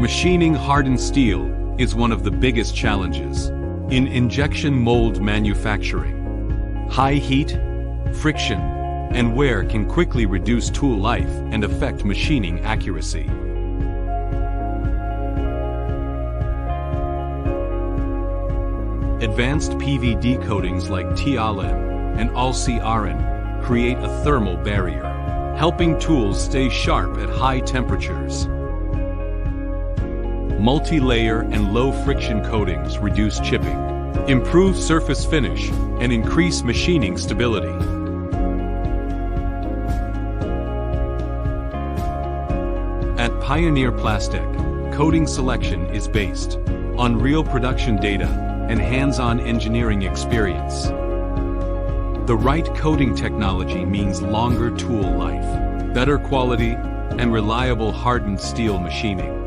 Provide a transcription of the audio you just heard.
Machining hardened steel is one of the biggest challenges in injection mold manufacturing. High heat, friction, and wear can quickly reduce tool life and affect machining accuracy. Advanced PVD coatings like TLM and ALCRN create a thermal barrier, helping tools stay sharp at high temperatures. Multi-layer and low-friction coatings reduce chipping, improve surface finish, and increase machining stability. At Pioneer Plastech, coating selection is based on real production data and hands-on engineering experience. The right coating technology means longer tool life, better quality, and reliable hardened steel machining.